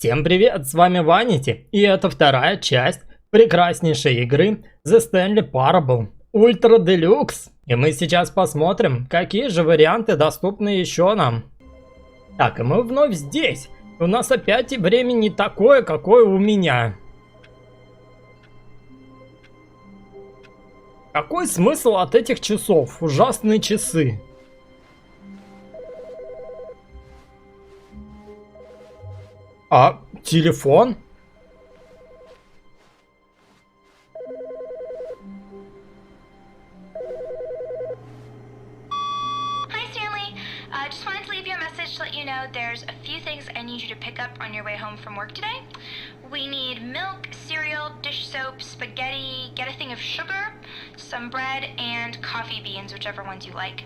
Всем привет, с вами Ванити, и это вторая часть прекраснейшей игры The Stanley Parable Ultra Deluxe. И мы сейчас посмотрим, какие же варианты доступны еще нам. Так, и мы вновь здесь. У нас опять и время не такое, какое у меня. Какой смысл от этих часов? Ужасные часы. А телефон? Hi, Stanley. Just wanted to leave you a message to let you know there's a few things I need you to pick up on your way home from work today. We need milk, cereal, dish soap, spaghetti, get a thing of sugar, some bread, and coffee beans, whichever ones you like.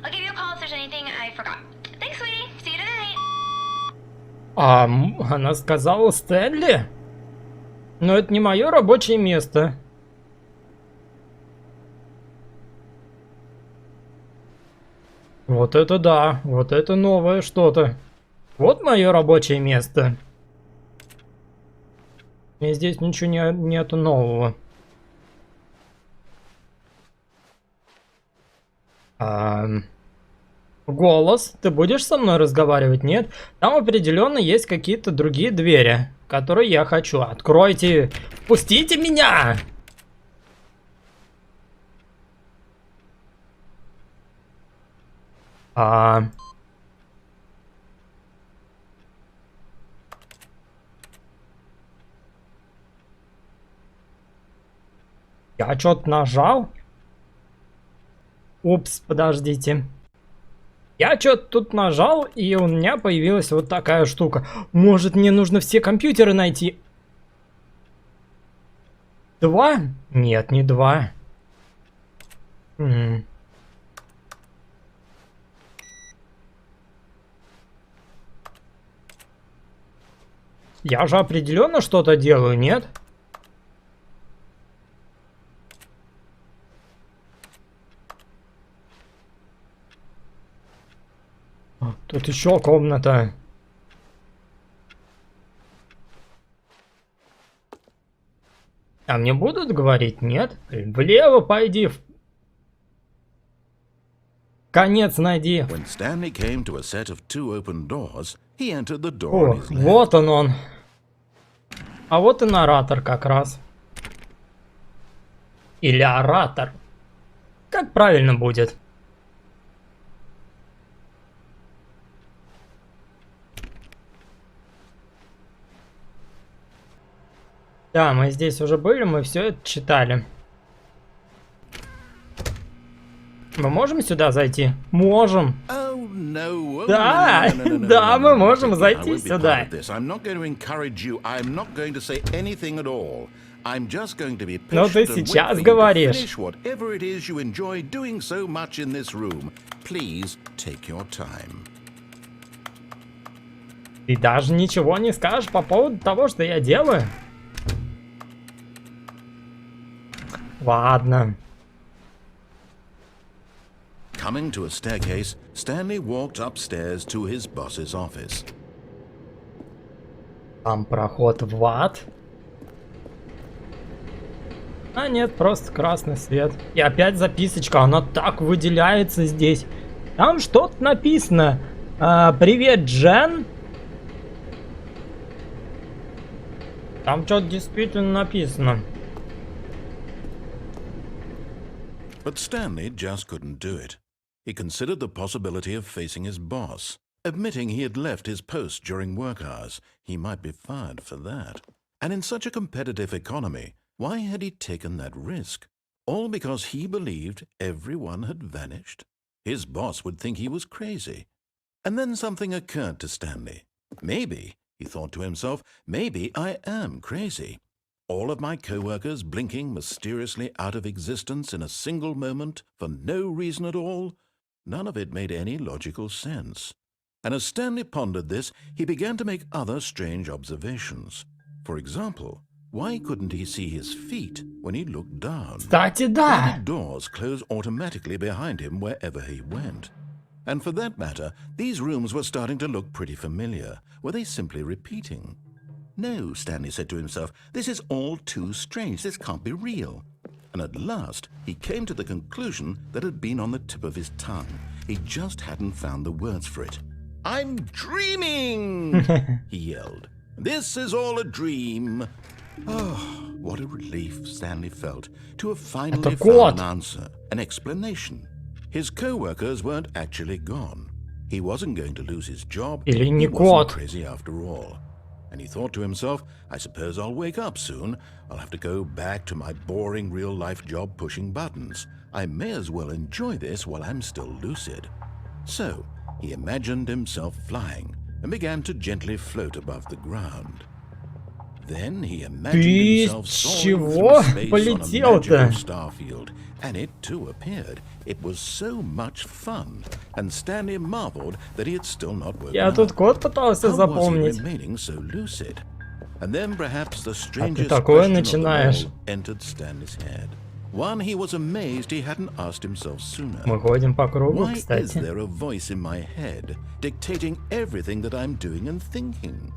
I'll give you a call if there's anything I forgot. Thanks, sweetie. See you tonight. Она сказала Стэнли? Но это не мое рабочее место. Вот это да, вот это новое что-то. Вот мое рабочее место. И здесь ничего нету нового. Голос, ты будешь со мной разговаривать? Нет? Там определенно есть какие-то другие двери, которые я хочу. Откройте! Пустите меня! Я что-то нажал? Упс, подождите. Я что-то тут нажал, и у меня появилась вот такая штука. Может, мне нужно все компьютеры найти? 2? Нет, не 2. Я же определенно что-то делаю, нет? Тут еще комната. А мне будут говорить? Нет? Влево пойди. Конец найди. О, вот он. А вот и наратор как раз. Или оратор. Как правильно будет? Да, мы здесь уже были, мы все это читали. Мы можем сюда зайти? Можем. Да, да, мы можем зайти сюда. Но ты сейчас говоришь. Ты даже ничего не скажешь по поводу того, что я делаю? Ладно. Coming to a staircase, Stanley walked upstairs to his boss's office. Там проход в ад. А нет, просто красный свет. И опять записочка, она так выделяется здесь. Там что-то написано. Привет, Джен. Там что-то действительно написано. But Stanley just couldn't do it. He considered the possibility of facing his boss. Admitting he had left his post during work hours, he might be fired for that. And in such a competitive economy, why had he taken that risk? All because he believed everyone had vanished? His boss would think he was crazy. And then something occurred to Stanley. Maybe, he thought to himself, maybe I am crazy. All of my co-workers blinking mysteriously out of existence in a single moment for no reason at all? None of it made any logical sense. And as Stanley pondered this, he began to make other strange observations. For example, why couldn't he see his feet when he looked down? Кстати, да. Why did doors close automatically behind him wherever he went? And for that matter, these rooms were starting to look pretty familiar. Were they simply repeating? No, Stanley said to himself, this is all too strange. This can't be real. And at last, he came to the conclusion that had been on the tip of his tongue. He just hadn't found the words for it. I'm dreaming, he yelled. This is all a dream. Oh, what a relief Stanley felt to have finally found an answer, an explanation. His co-workers weren't actually gone. He wasn't going to lose his job. He wasn't crazy after all. And he thought to himself, I suppose I'll wake up soon. I'll have to go back to my boring real-life job pushing buttons. I may as well enjoy this while I'm still lucid. So, he imagined himself flying and began to gently float above the ground. Then he imagined himself soaring through space on a magical star field, and it too appeared. It was so much fun, and Stanley marveled that he had still not woken up. How was he remaining so lucid? And then perhaps the strangest question of them all entered Stanley's head. One he was amazed he hadn't asked himself sooner. Why is there a voice in my head dictating everything that I'm doing and thinking?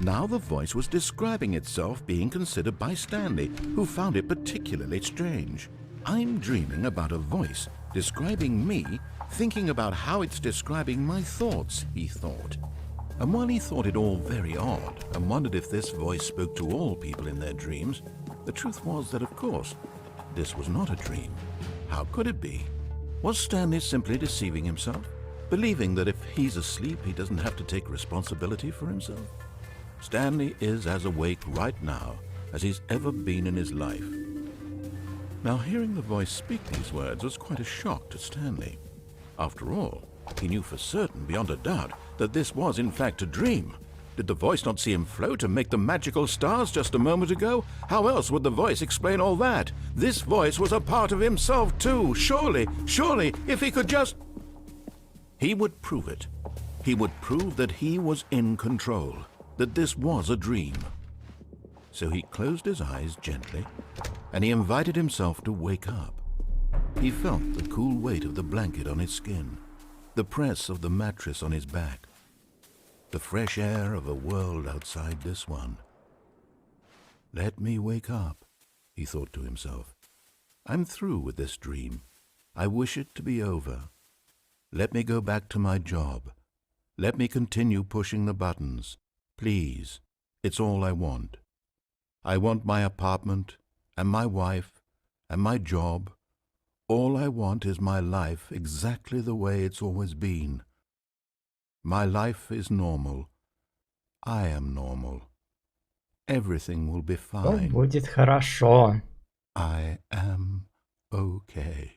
Now the voice was describing itself being considered by Stanley, who found it particularly strange. I'm dreaming about a voice describing me, thinking about how it's describing my thoughts, he thought. And while he thought it all very odd and wondered if this voice spoke to all people in their dreams, the truth was that, of course, this was not a dream. How could it be? Was Stanley simply deceiving himself, believing that if he's asleep he doesn't have to take responsibility for himself? Stanley is as awake right now as he's ever been in his life. Now, hearing the voice speak these words was quite a shock to Stanley. After all, he knew for certain, beyond a doubt, that this was in fact a dream. Did the voice not see him float and make the magical stars just a moment ago? How else would the voice explain all that? This voice was a part of himself too. Surely, if he could just... He would prove it. He would prove that he was in control, that this was a dream. So he closed his eyes gently, and he invited himself to wake up. He felt the cool weight of the blanket on his skin, the press of the mattress on his back, the fresh air of a world outside this one. Let me wake up, he thought to himself. I'm through with this dream. I wish it to be over. Let me go back to my job. Let me continue pushing the buttons. Please, it's all I want. I want my apartment, and my wife, and my job. All I want is my life exactly the way it's always been. My life is normal. I am normal. Everything will be fine. Будет хорошо. I am okay.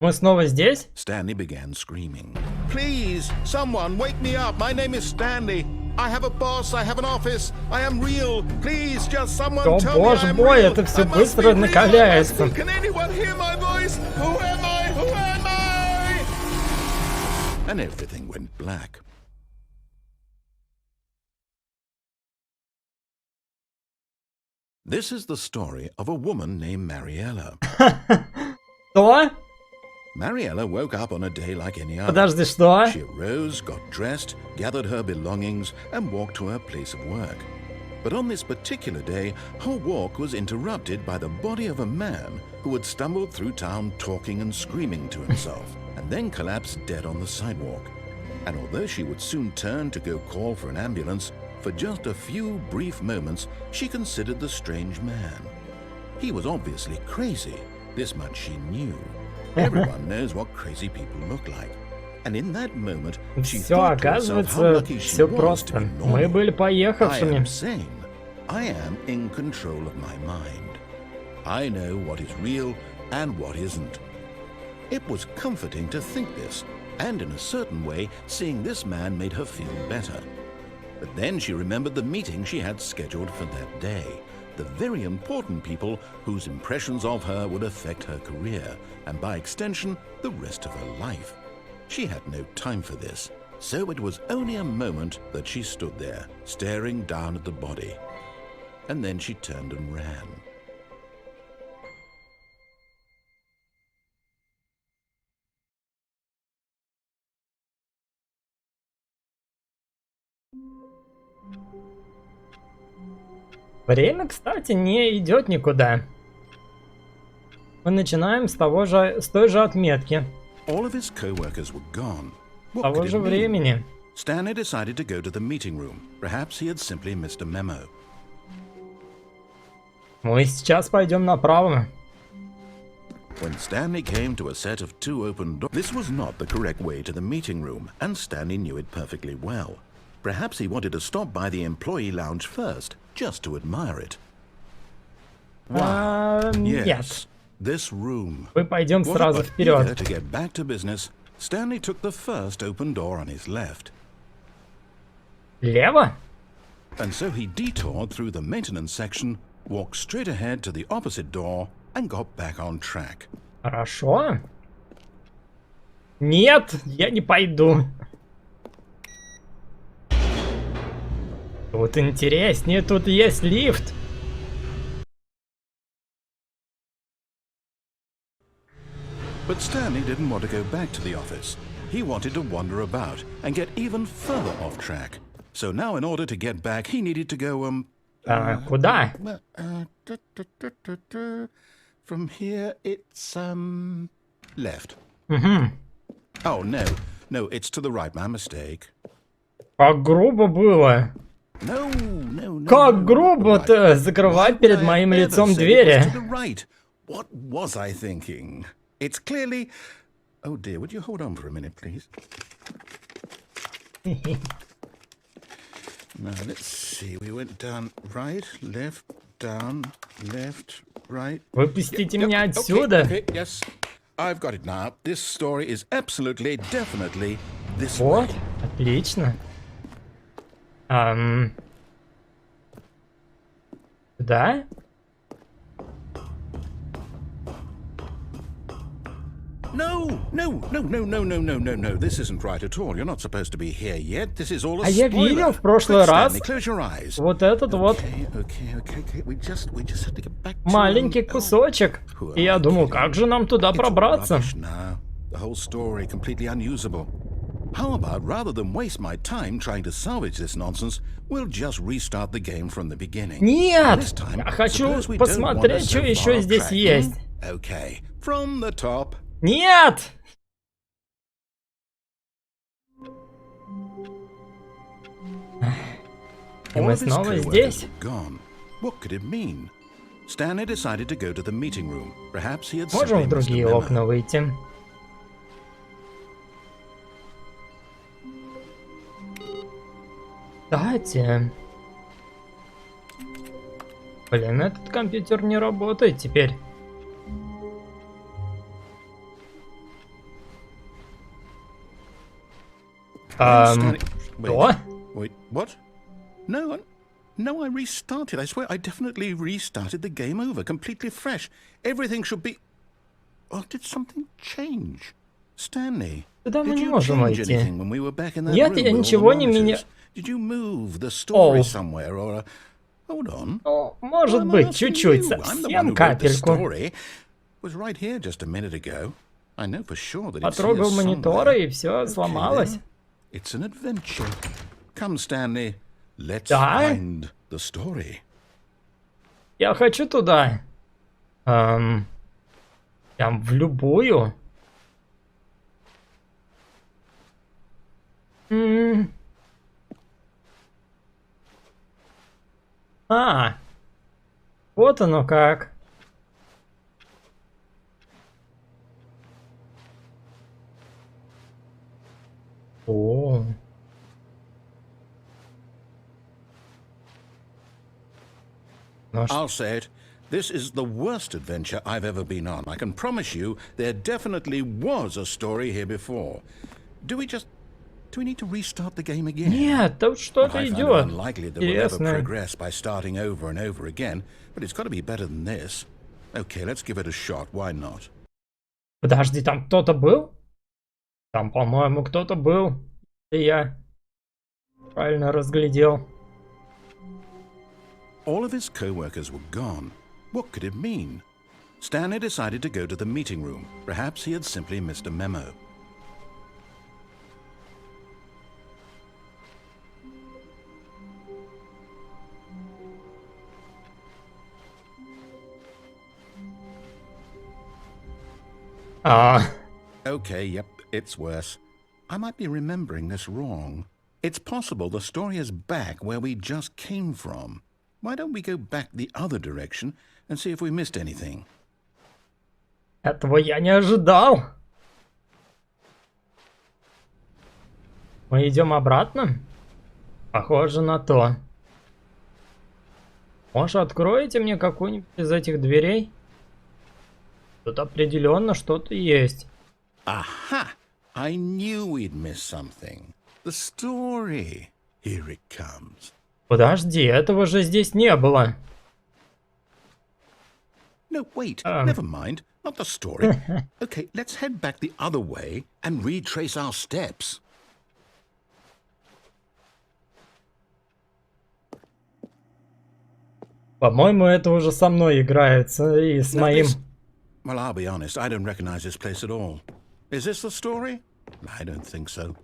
Мы снова здесь? Stanley began screaming. Please, someone, wake me up. My name is Stanley. I have a boss, I have an office, I am real. Please, just someone tell me I'm real. Это все быстро накаляется. Can anyone hear my voice? Who am I? Who am I? And everything went black. This is the story of a woman named Mariella. Что? Mariella woke up on a day like any other. Подожди, что? She arose, got dressed, gathered her belongings, and walked to her place of work. But on this particular day, her walk was interrupted by the body of a man who had stumbled through town talking and screaming to himself, and then collapsed dead on the sidewalk. And although she would soon turn to go call for an ambulance, for just a few brief moments, she considered the strange man. He was obviously crazy. This much she knew. Everyone knows what crazy people look like. And in that moment, she thought to herself how lucky she was to be normal. Мы были поехавшими. I am sane. I am in control of my mind. I know what is real and what isn't. It was comforting to think this, and in a certain way, seeing this man made her feel better. But then she remembered the meeting she had scheduled for that day. The very important people whose impressions of her would affect her career, and by extension, the rest of her life. She had no time for this, so it was only a moment that she stood there, staring down at the body. And then she turned and ran. Время, кстати, не идет никуда. Мы начинаем с той же отметки. All of his co-workers were gone. What Того could же it mean? времени. Stanley decided to go to the meeting room. Perhaps he had simply missed a memo. Мы сейчас пойдем направо. When Stanley came to a set of two open doors, this was not the correct way to the meeting room, and Stanley knew it perfectly well. Perhaps he wanted to stop by the employee lounge first, just to admire it. Нет. Yes, this room. Мы пойдем What сразу about вперед. eager to get back to business, Stanley took the first open door on his left. Лево? And so he detoured through the maintenance section, walked straight ahead to the opposite door, and got back on track. Хорошо. Нет, я не пойду. Тут интереснее, тут есть лифт. But Stanley didn't want to go back to the office. He wanted to wander about and get even further off track. So now in order to get back, he needed to go, Куда? From here, it's, left. Угу. Oh, no, it's to the right, my mistake. Как грубо было. No. Как грубо-то закрывать перед моим лицом двери. Right. What was I thinking? It's clearly... Oh dear, would you hold on for a minute, please? Now, let's see. We went down, right, left, down, left, right. Выпустите меня отсюда. Okay, yes. I've got it now. This story is absolutely, definitely this Вот, way. отлично. Да? No. This isn't right at all. You're not supposed to be here yet. This is all a А я spoiler. видел в прошлый Quick, раз Stanley, close your eyes. вот этот вот Okay. We just have to get back to... маленький кусочек. Who am И я I думал, kidding? как же нам туда It's пробраться? rubbish now. The whole story completely unusable. How about, rather than waste my time trying to salvage this nonsense, we'll just restart the game from the beginning. Нет! This time, Я хочу suppose we don't посмотреть, wander что so еще far off здесь track, есть. Okay, from the top. Нет! И All мы of his снова co-workers здесь. were gone. What could it mean? Stanley decided to go to the meeting room. Perhaps he had Можем simply в missed a другие memo. окна выйти. Кстати. Блин, этот компьютер не работает теперь. Stanley- Что? Wait, what? No, I restarted. I swear, I definitely restarted the game over, completely fresh. Everything should be... Oh, did something change? Stanley, Туда мы did не you можем change войти. anything when we were back in that Нет, room я with all the ничего не меня... monitors? Did you move the story Оу. somewhere, or... Hold on. Ну, может I'm быть, asking чуть-чуть, you. I'm the one совсем who wrote the капельку. story. Was right here just a minute ago. I know for sure that it's here Потрогал мониторы, somewhere. и все Okay, сломалось. then. It's an adventure. Come, Stanley. Let's Да? find the story. Я хочу туда. Прям в любую. Вот оно как. О. Ну, I'll say it. This is the worst adventure I've ever been on. I can promise you there definitely was a story here before. Do we need to restart the game again? Нет, тут Well, что-то I find it идет. unlikely that we'll ever Интересно. progress by starting over and over again, but it's got to be better than this. Okay, let's give it a shot. Why not? Подожди, там кто-то был? Там, по-моему, кто-то был. И я правильно разглядел. All of his co-workers were gone. What could it mean? Stanley decided to go to the meeting room. Perhaps he had simply missed a memo. Okay, yep, it's worse. I might be remembering this wrong. It's possible the story is back where we just came from. Why don't we go back the other direction and see if we missed anything? Этого я не ожидал. Мы идем обратно? Похоже на то. Может, откроете мне какую-нибудь из этих дверей? Тут определенно что-то есть. Aha! I knew we'd miss something. The story. Here it comes. Подожди, этого же здесь не было. No, wait, never mind. Not the story. Okay, let's head back the other way and retrace our steps. По-моему, это уже со мной играется и с моим... Well, I'll be honest, I don't recognize this place at all. Is this the story? I don't think so.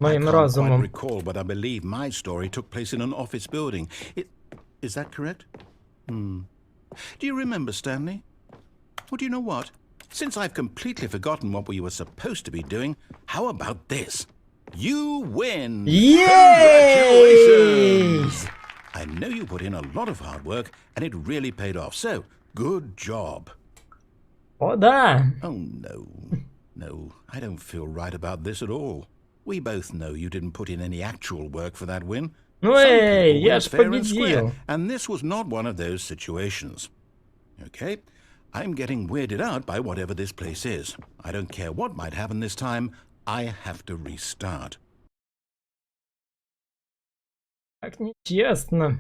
I Моим can't quite разумом. recall, but I believe my story took place in an office building. Is that correct? Do you remember, Stanley? Well, do you know what? Since I've completely forgotten what we were supposed to be doing, how about this? You win! Yay! Congratulations! I know you put in a lot of hard work, and it really paid off. So, good job. О, да. Oh, no. No, I don't feel right about this at all. We both know you didn't put in any actual work for that win. Ну Some эй, people я win ж fair and square, победил. and this was not one of those situations. Okay, I'm getting weirded out by whatever this place is. I don't care what might happen this time. I have to restart. Так нечестно.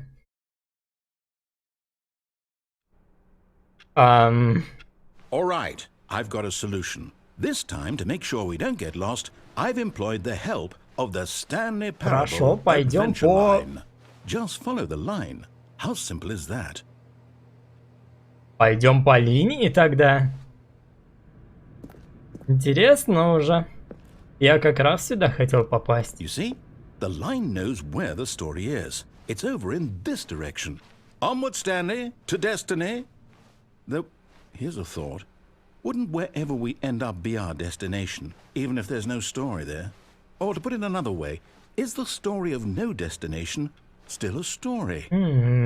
All right, I've got a solution. This time, to make sure we don't get lost, I've employed the help of the Stanley Хорошо, Parable пойдем Adventure по... line. Just follow the line. How simple is that? Пойдем по линии тогда. Интересно уже. Я как раз сюда хотел попасть. You see, the line knows where the story is. It's over in this direction. Onward, Stanley, to destiny. Though, here's a thought. Wouldn't wherever we end up be our destination, even if there's no story there? Or to put it another way, is the story of no destination still a story?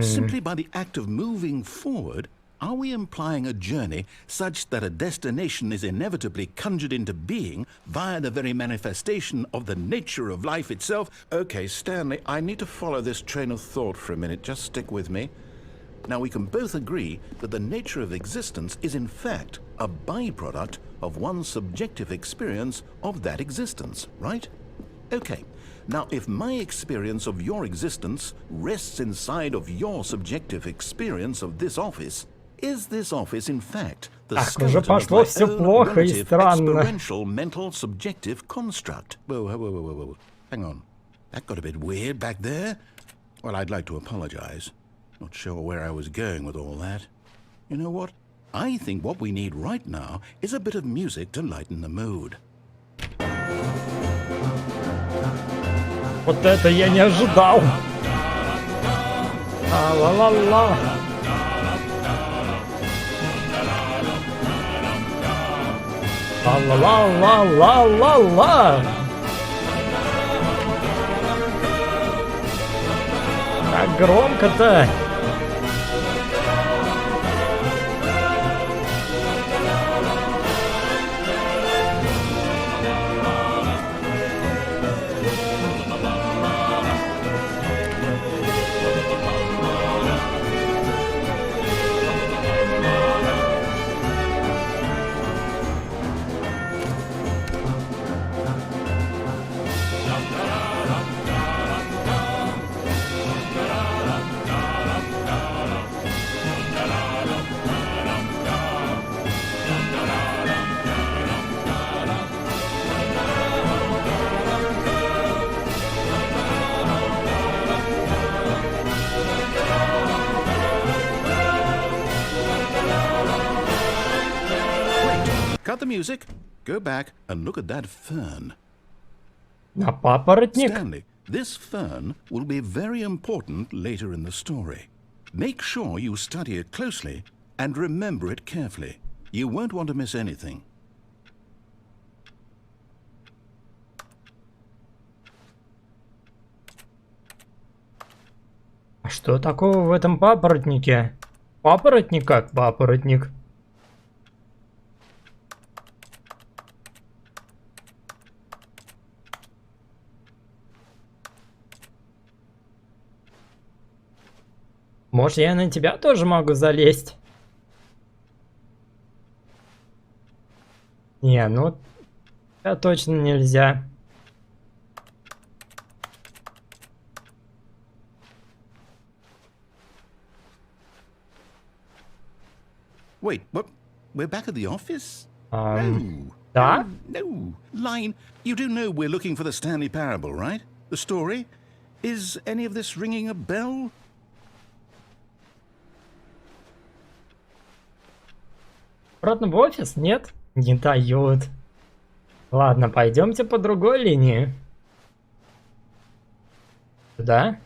Simply by the act of moving forward, are we implying a journey such that a destination is inevitably conjured into being via the very manifestation of the nature of life itself? Okay, Stanley, I need to follow this train of thought for a minute. Just stick with me. Now, we can both agree that the nature of existence is in fact a byproduct of one's subjective experience of that existence, right? Okay. Now, if my experience of your existence rests inside of your subjective experience of this office, is this office in fact the Ах, уже skeleton of пошло my все own плохо и relative странно. experiential mental subjective construct? Whoa. Hang on. That got a bit weird back there. Well, I'd like to apologize. Not sure where I was going with all that. You know what? I think what we need right now is a bit of music to lighten the mood. Вот это я не ожидал. Ла-ла-ла. Ла-ла-ла-ла-ла-ла. Как громко-то. Cut the music, go back and look at that fern. На папоротник. Stanley, this fern will be very important later in the story. Make sure you study it closely and remember it carefully. You won't want to miss anything. А что такого в этом папоротнике? Папоротник как папоротник. Может, я на тебя тоже могу залезть? Не, ну, это точно нельзя. Wait, what? We're back at the office? Да? No. Line, you do know we're looking for the Stanley Parable, right? The story? Is any of this ringing a bell? Обратно в офис? Нет? Не дают. Ладно, пойдемте по другой линии. Сюда?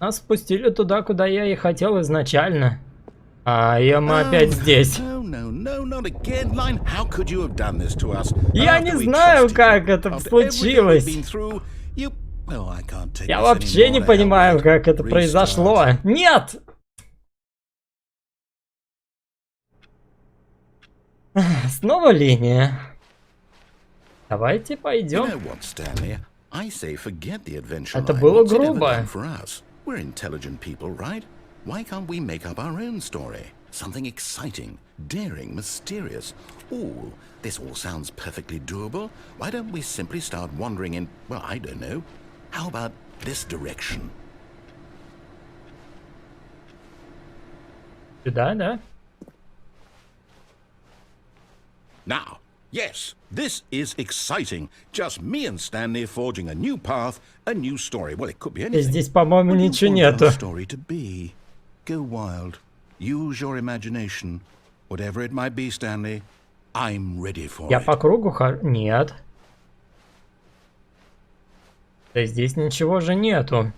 Нас спустили туда, куда я и хотел изначально. И мы опять здесь. Я не знаю, как это случилось. Я вообще не понимаю, как это произошло. Нет! Снова линия. Давайте пойдем. Это было грубо. We're intelligent people, right? Why can't we make up our own story? Something exciting, daring, mysterious. Ooh, this all sounds perfectly doable. Why don't we simply start wandering in, well, I don't know. How about this direction? Сюда, да? Now, yes, this is exciting. Just me and Stanley forging a new path, a new story. Well, it could be anything. Здесь, по-моему, What do you ничего want нету. our story to be? Go wild. Use your imagination. Whatever it might be, Stanley, I'm ready for Я it. по кругу хожу? Нет. Да здесь ничего же нету.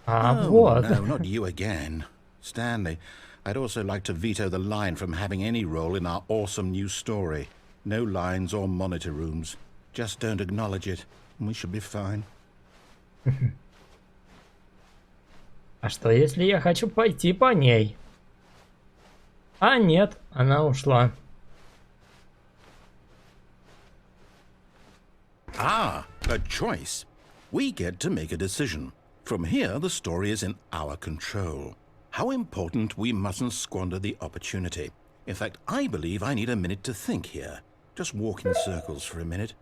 Oh, Вот. no, not you again. Stanley, I'd also like to veto the line from having any role in our awesome new story. No lines or monitor rooms. Just don't acknowledge it, and we should be fine. А что, если я хочу пойти по ней? А, нет, она ушла. Ah, a choice. We get to make a decision. From here, the story is in our control. How important we mustn't squander the opportunity. In fact, I believe I need a minute to think here. Just walk in circles for a minute.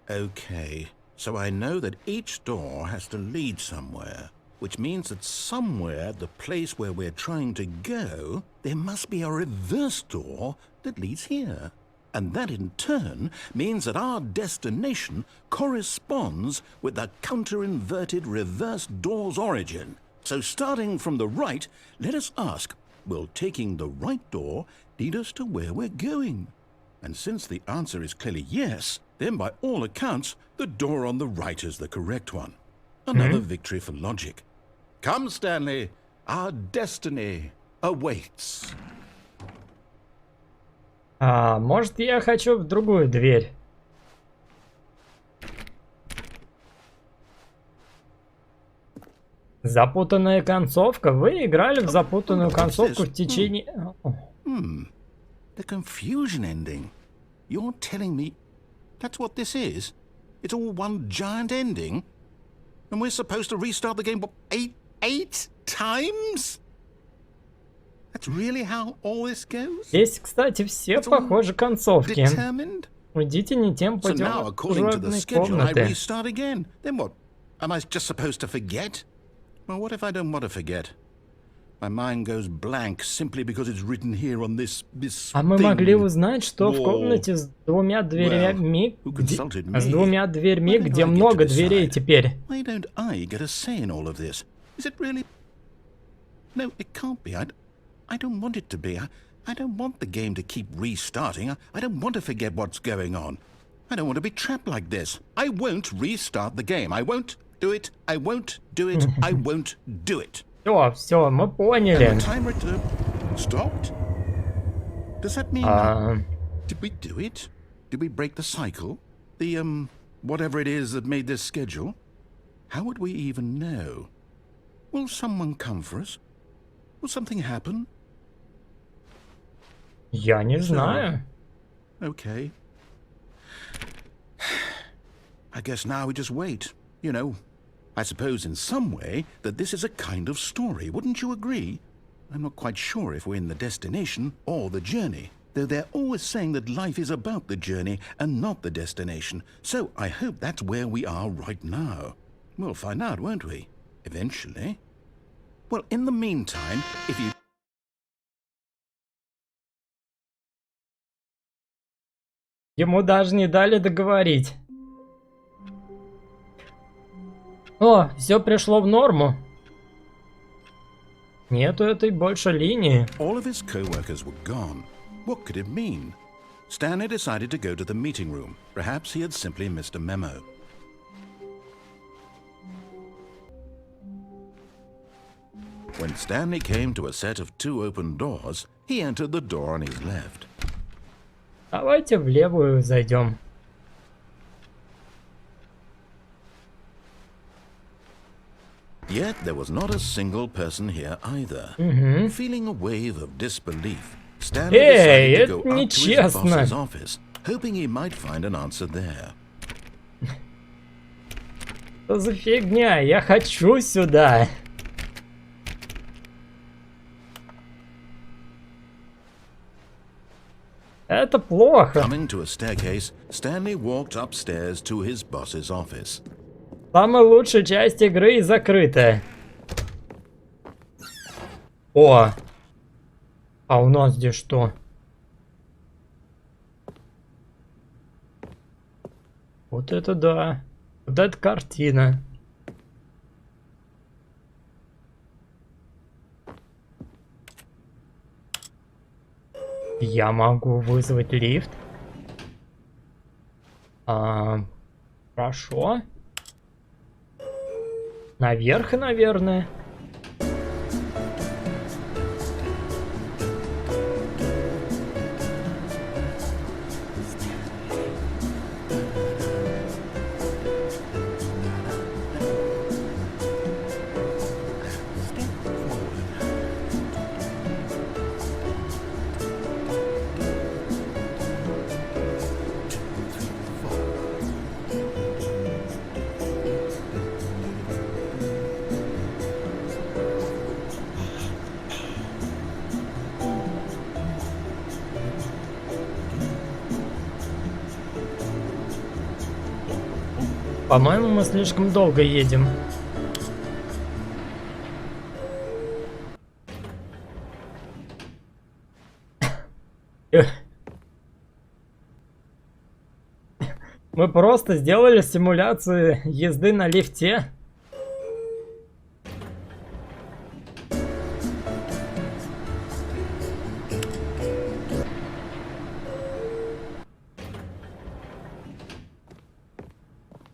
Okay, so I know that each door has to lead somewhere, which means that somewhere at the place where we're trying to go, there must be a reverse door that leads here. And that in turn means that our destination corresponds with the counter-inverted reverse door's origin. So starting from the right, let us ask, will taking the right door lead us to where we're going? And since the answer is clearly yes, then by all accounts, the door on the right is the correct one. Another victory for logic. Come, Stanley, our destiny awaits. Может, я хочу в другую дверь. Запутанная концовка. Вы играли в запутанную концовку в течение... The confusion ending. You're telling me that's what this is? It's all one giant ending? And we're supposed to restart the game, what, eight times? That's really how all this goes? Здесь, кстати, все похожи концовки. Determined? Уйдите не тем So путем now, according to the служебной schedule, I комнаты. restart again. Then what? Am I just supposed to forget? Well, what if I don't want to forget? My mind goes blank simply because it's written here on this А мы могли thing. узнать, что в Wall. комнате с двумя дверями, who consulted me? с двумя дверьми, Why don't где I get много to дверей decide? теперь. Why don't I get a say in all of this? Is it really? No, it can't be. I don't want it to be. I don't want the game to keep restarting. I don't want to forget what's going on. I don't want to be trapped like this. I won't restart the game. I won't do it. I won't do it. I won't do it. Все, мы And поняли. the timer stopped? Does that mean... Did we do it? Did we break the cycle? The whatever it is that made this schedule? How would we even know? Will someone come for us? Will something happen? Я не знаю. Okay. I guess now we just wait. You know, I suppose in some way that this is a kind of story, wouldn't you agree? I'm not quite sure if we're in the destination or the journey, though they're always saying that life is about the journey and not the destination, so I hope that's where we are right now. We'll find out, won't we? Eventually. Well, in the meantime, if you... Ему даже не дали договорить. О, все пришло в норму. Нету этой больше линии. All of his co-workers were gone. What could it mean? Stanley decided to go to the meeting room. Perhaps he had simply missed a memo. When Stanley came to a set of 2 open doors, he entered the door on his left. Давайте в левую зайдем. Yet there was not a single person here either. Feeling a wave of disbelief, Stanley decided to go up to his boss's office, hoping he might find an answer there. Что за фигня? Я хочу сюда. Это плохо. Coming to a staircase, Stanley walked upstairs to his boss's office. Самая лучшая часть игры закрытая. О! А у нас здесь что? Вот это да. Вот это картина. Я могу вызвать лифт. Хорошо. Наверх, наверное. По-моему, мы слишком долго едем. Мы просто сделали симуляцию езды на лифте.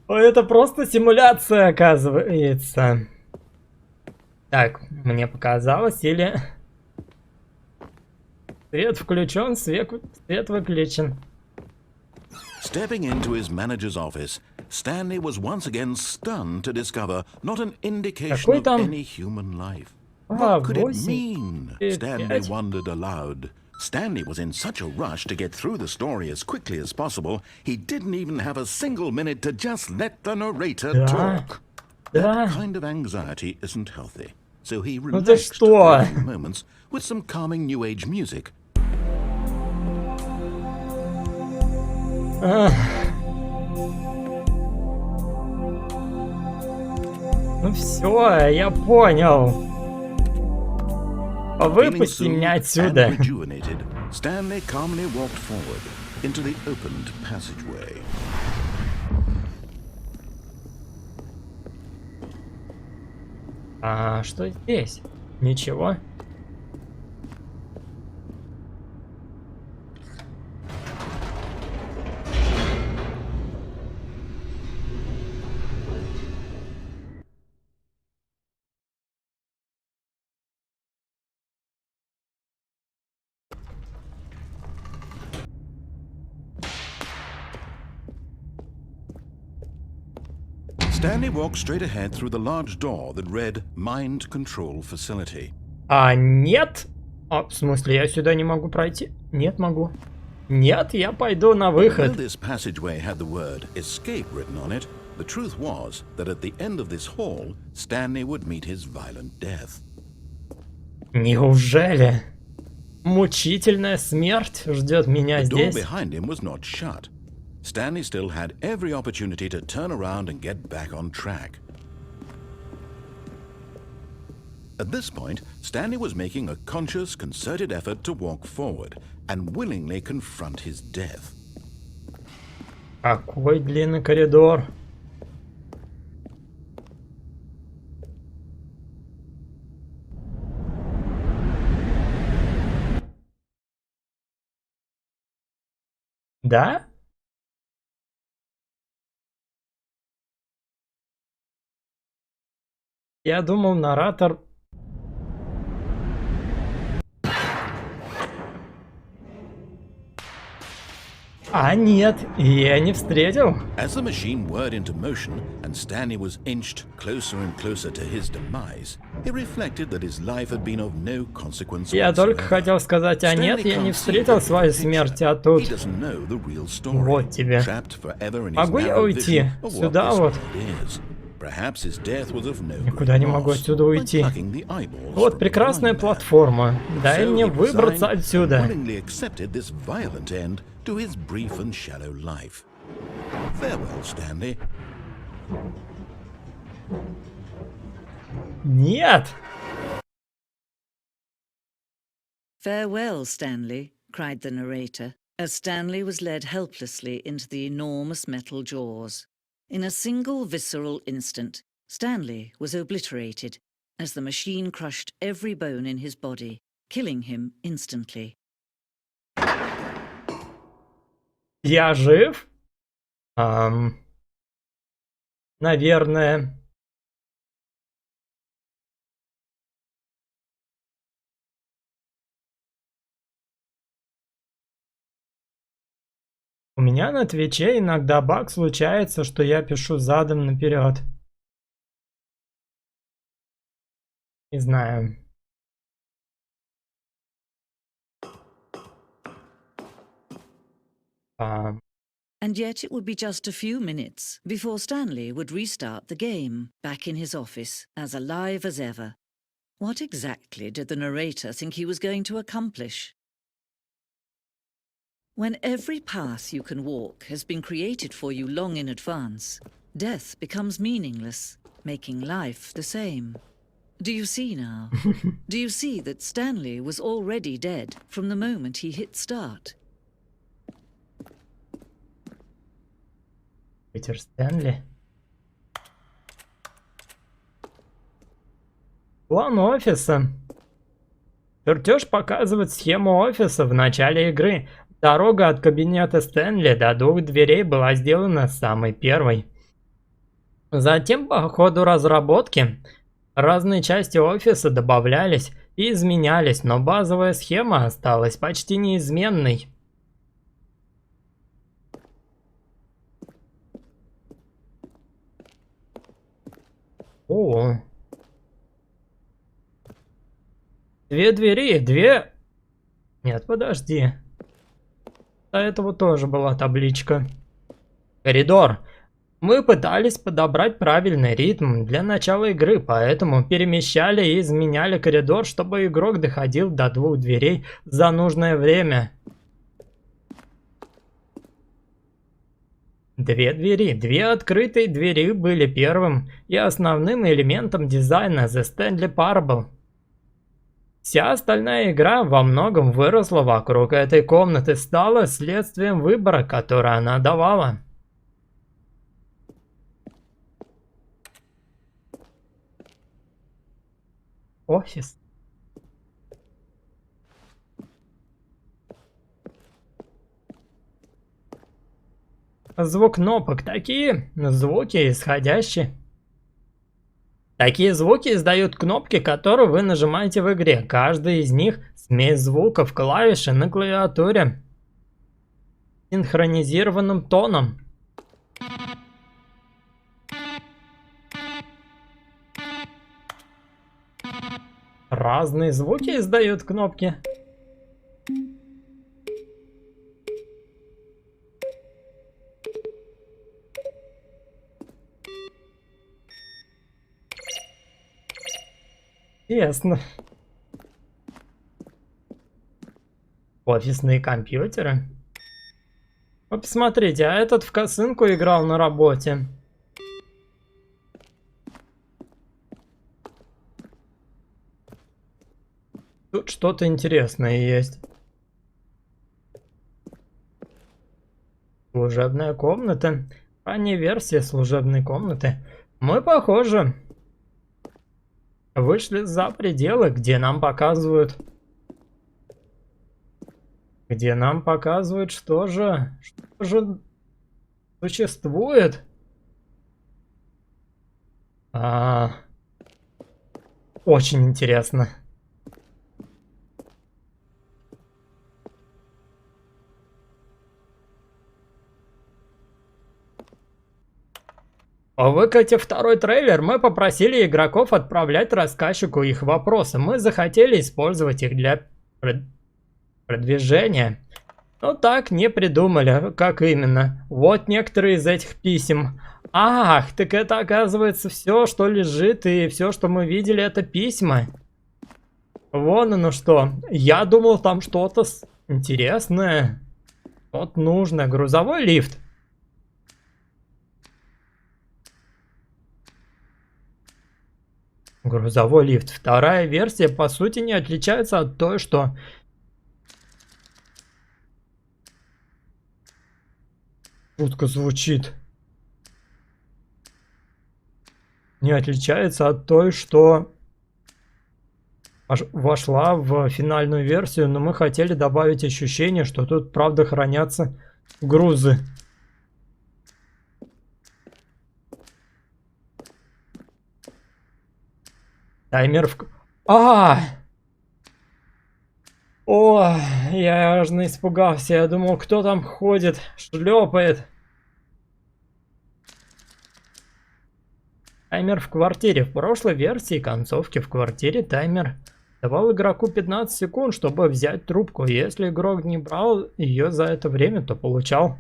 Это просто симуляция, оказывается. Так, мне показалось, или... Свет включен, свет выключен. Stepping into his manager's office, Stanley was once again stunned to discover not an indication of any human life. What could it mean? Stanley wondered aloud. Stanley was in such a rush to get through the story as quickly as possible, he didn't even have a single minute to just let the narrator talk. That kind of anxiety isn't healthy, so he relaxed for a few moments with some calming new age music. Ну все, я понял. Выпусти меня отсюда. Stanley calmly walked forward into the opened passageway. А что здесь? Ничего. Stanley walked straight ahead through the large door that read Mind Control Facility. А нет? А, в смысле, я сюда не могу пройти? Нет, могу. Нет, я пойду на Though выход. this passageway had the word escape written on it, the truth was that at the end of this hall, Stanley would meet his violent death. Неужели? Мучительная смерть ждет меня The door здесь. behind him was not shut. Stanley still had every opportunity to turn around and get back on track. At this point, Stanley was making a conscious, concerted effort to walk forward and willingly confront his death. Какой длинный коридор. Да? Я думал, наратор... А нет, я не встретил. As the machine whirred into motion and Stanley was inched closer and closer to his demise, he reflected that his life had been of no consequence Я только whatsoever. хотел сказать, а нет, я не встретил свою смерть, а He тут... doesn't know the real story. Вот тебе. Trapped forever in his Могу я narrow уйти? vision of what Сюда this вот. world is. Perhaps his death was of no Никуда great не могу loss, отсюда like уйти. plucking the eyeballs Вот from a прекрасная blind man. платформа. Дай So мне he выбраться resigned and отсюда. willingly accepted this violent end to his brief and shallow life. Farewell, Stanley. Нет! "Farewell, Stanley," cried the narrator, as Stanley was led helplessly into the enormous metal jaws. In a single visceral instant, Stanley was obliterated as the machine crushed every bone in his body, killing him instantly. Я жив? Наверное. У меня на Твиче иногда баг случается, что я пишу задом наперед. Не знаю. And yet it would be just a few minutes before Stanley would restart the game, back in his office, as alive as ever. What exactly did the narrator think he was going to accomplish? When every path you can walk has been created for you long in advance, death becomes meaningless, making life the same. Do you see now? Do you see that Stanley was already dead from the moment he hit start? Питер Стэнли. План офиса. Чертеж показывает схему офиса в начале игры. Дорога от кабинета Стэнли до двух дверей была сделана самой первой. Затем по ходу разработки разные части офиса добавлялись и изменялись, но базовая схема осталась почти неизменной. О, две двери, две... Нет, подожди. До этого тоже была табличка. Коридор. Мы пытались подобрать правильный ритм для начала игры, поэтому перемещали и изменяли коридор, чтобы игрок доходил до двух дверей за нужное время. Две двери. Две открытые двери были первым и основным элементом дизайна The Stanley Parable. Вся остальная игра во многом выросла вокруг этой комнаты, стала следствием выбора, который она давала. Офис. Звук кнопок. Такие звуки исходящие. Такие звуки издают кнопки, которые вы нажимаете в игре. Каждый из них смесь звуков клавиши на клавиатуре. Синхронизированным тоном. разные звуки издают кнопки. Интересно. Офисные компьютеры. Вы посмотрите, а этот в косынку играл на работе. Тут что-то интересное есть. Служебная комната. Ранняя версия служебной комнаты. Мы, похоже, вышли за пределы, где нам показывают... что же существует. Очень интересно. Выкатив второй трейлер, мы попросили игроков отправлять рассказчику их вопросы. Мы захотели использовать их для продвижения. Но так не придумали, как именно. Вот некоторые из этих писем. Ах, так это оказывается все, что лежит, и все, что мы видели, это письма. Вон оно что. Я думал, там что-то интересное. Вот нужно. Грузовой лифт. Грузовой лифт. Вторая версия, по сути, не отличается от той, что... Жутко звучит. Не отличается от той, что вошла в финальную версию, но мы хотели добавить ощущение, что тут правда хранятся грузы. Таймер в... О, я аж испугался. Я думал, кто там ходит, шлепает. Таймер в квартире. В прошлой версии концовки в квартире таймер давал игроку 15 секунд, чтобы взять трубку. Если игрок не брал ее за это время, то получал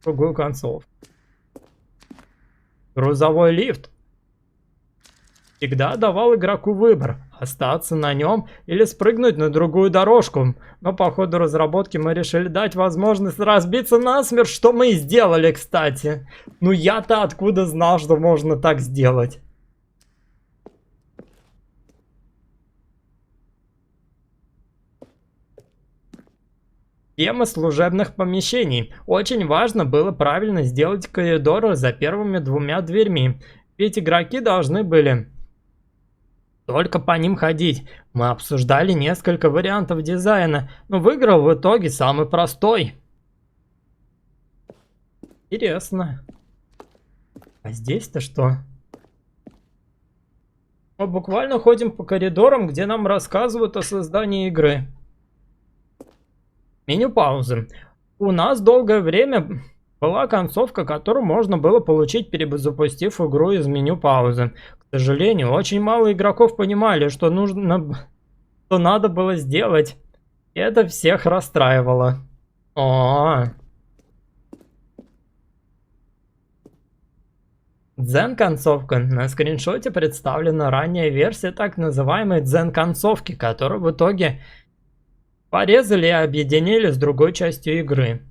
другую концовку. Грузовой лифт всегда давал игроку выбор: остаться на нем или спрыгнуть на другую дорожку. Но по ходу разработки мы решили дать возможность разбиться насмерть, что мы и сделали, кстати. Ну я-то откуда знал, что можно так сделать? Тема служебных помещений. Очень важно было правильно сделать коридоры за первыми двумя дверьми, ведь игроки должны были только по ним ходить. Мы обсуждали несколько вариантов дизайна, но выиграл в итоге самый простой. Интересно. А здесь-то что? Мы буквально ходим по коридорам, где нам рассказывают о создании игры. Меню паузы. У нас долгое время была концовка, которую можно было получить, перезапустив игру из меню паузы. К сожалению, очень мало игроков понимали, что надо было сделать. И это всех расстраивало. Дзен-концовка. На скриншоте представлена ранняя версия так называемой дзен-концовки, которую в итоге порезали и объединили с другой частью игры.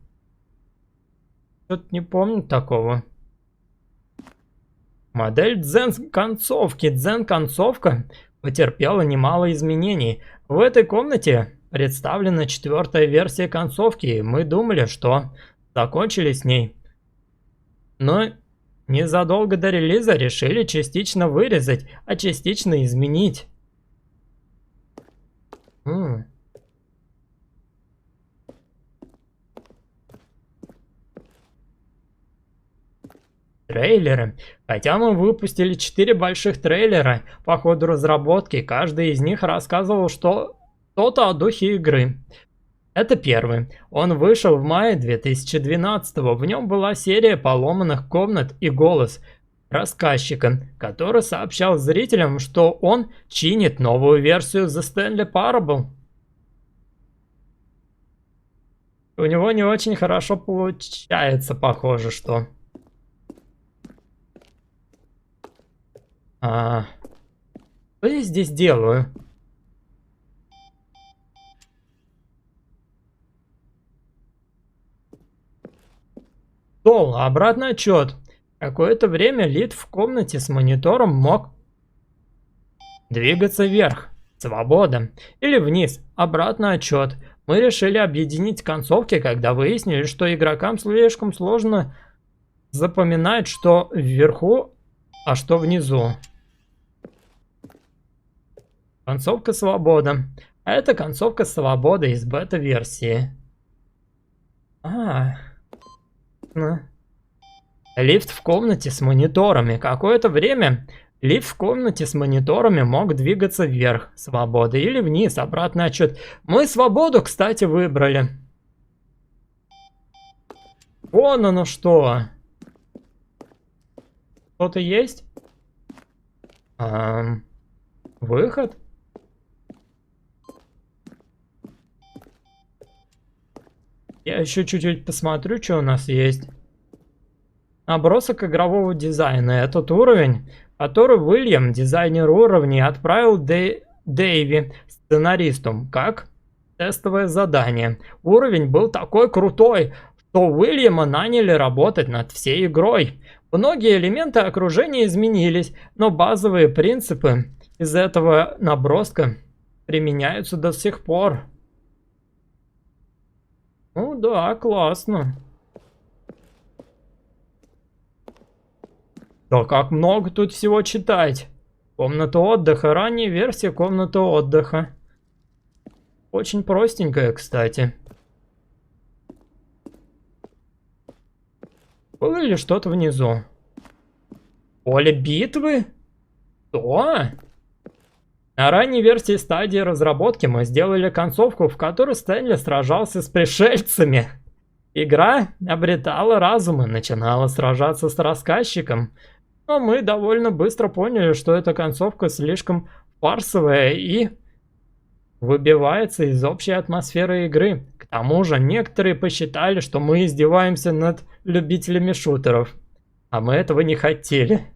Что-то не помню такого. Модель дзен-концовки. Дзен-концовка потерпела немало изменений. В этой комнате представлена 4-я версия концовки, и мы думали, что закончили с ней. Но незадолго до релиза решили частично вырезать, а частично изменить. Трейлеры. Хотя мы выпустили 4 больших трейлера по ходу разработки, каждый из них рассказывал что-то о духе игры. Это первый. Он вышел в мае 2012-го. В нем была серия поломанных комнат и голос, рассказчика, который сообщал зрителям, что он чинит новую версию The Stanley Parable. У него не очень хорошо получается, похоже, что. Что я здесь делаю? Стол, обратный отчет. Какое-то время Лид в комнате с монитором мог двигаться вверх, свобода, или вниз, обратный отчет. Мы решили объединить концовки, когда выяснили, что игрокам слишком сложно запоминать, что вверху, а что внизу. Концовка свобода. А это концовка свобода из бета-версии. Лифт в комнате с мониторами. Какое-то время лифт в комнате с мониторами мог двигаться вверх, свобода, или вниз, обратный отчет. Мы свободу, кстати, выбрали. Вон оно что. Что-то есть? Выход? Я еще чуть-чуть посмотрю, что у нас есть. Набросок игрового дизайна. Этот уровень, который Уильям, дизайнер уровней, отправил Дэйви, сценаристу, как тестовое задание. Уровень был такой крутой, что Уильяма наняли работать над всей игрой. Многие элементы окружения изменились, но базовые принципы из этого наброска применяются до сих пор. Ну да, классно. Да как много тут всего читать. Комната отдыха, ранняя версия комнаты отдыха. Очень простенькая, кстати. Было ли что-то внизу? Поле битвы? Что? На ранней версии стадии разработки мы сделали концовку, в которой Стэнли сражался с пришельцами. Игра обретала разум и начинала сражаться с рассказчиком. Но мы довольно быстро поняли, что эта концовка слишком фарсовая и выбивается из общей атмосферы игры. К тому же некоторые посчитали, что мы издеваемся над любителями шутеров. А мы этого не хотели.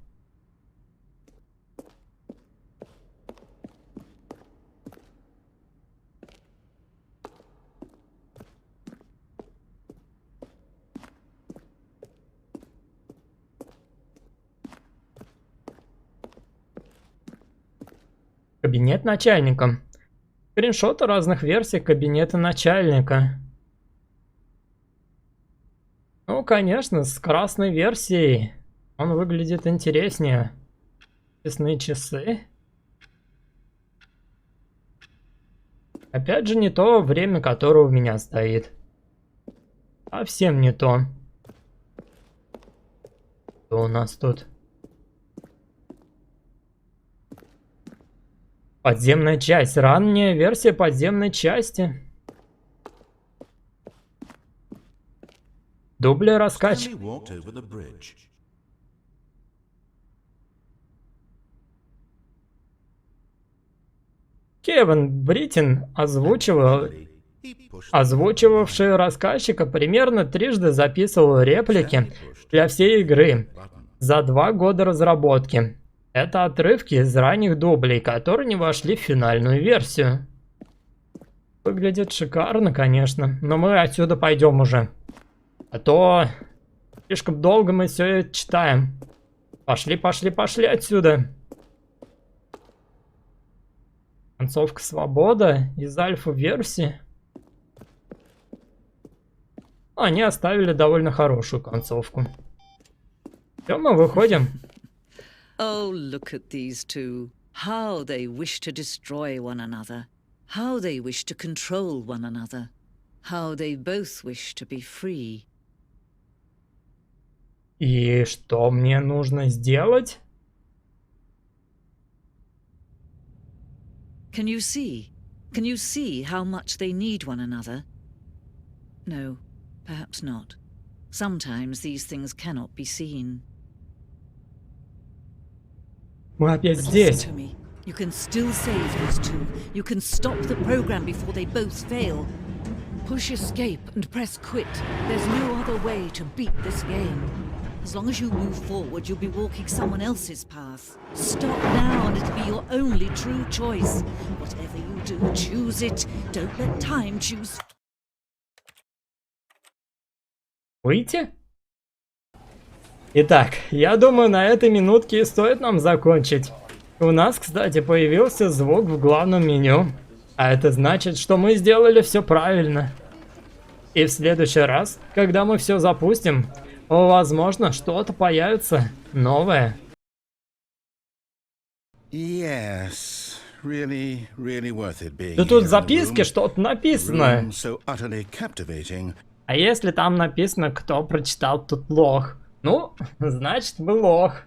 Кабинет начальника. Скриншоты разных версий кабинета начальника. Ну, конечно, с красной версией он выглядит интереснее. Честные часы. Опять же, не то время, которое у меня стоит. Совсем не то. Что у нас тут? Подземная часть. Ранняя версия подземной части. Дублер раскачки. Кевин Бриттин, озвучивавший рассказчика, примерно трижды записывал реплики для всей игры за 2 года разработки. Это отрывки из ранних дублей, которые не вошли в финальную версию. Выглядит шикарно, конечно, но мы отсюда пойдем уже. А то слишком долго мы все это читаем. Пошли, пошли, пошли отсюда. Концовка свобода из альфа-версии. Они оставили довольно хорошую концовку. Все, мы выходим. Oh, look at these two. How they wish to destroy one another. How they wish to control one another. How they both wish to be free. И что мне нужно сделать? Can you see? Can you see how much they need one another? No, perhaps not. Sometimes these things cannot be seen. Мы опять But здесь. listen to me. You can still save those two. You can stop the program before they both fail. Push escape and press quit. There's no other way to beat this game. As long as you move forward, you'll be walking someone else's path. Stop now and it'll be your only true choice. Whatever you do, choose it. Don't let time choose. Выйти? Итак, я думаю, на этой минутке и стоит нам закончить. У нас, кстати, появился звук в главном меню. А это значит, что мы сделали все правильно. И в следующий раз, когда мы все запустим, возможно, что-то появится новое. Yes, really worth it being Да тут в here in the записке room. что-то The написано. room so utterly captivating. А если там написано, кто прочитал, тут лох? Ну, значит, вы лох.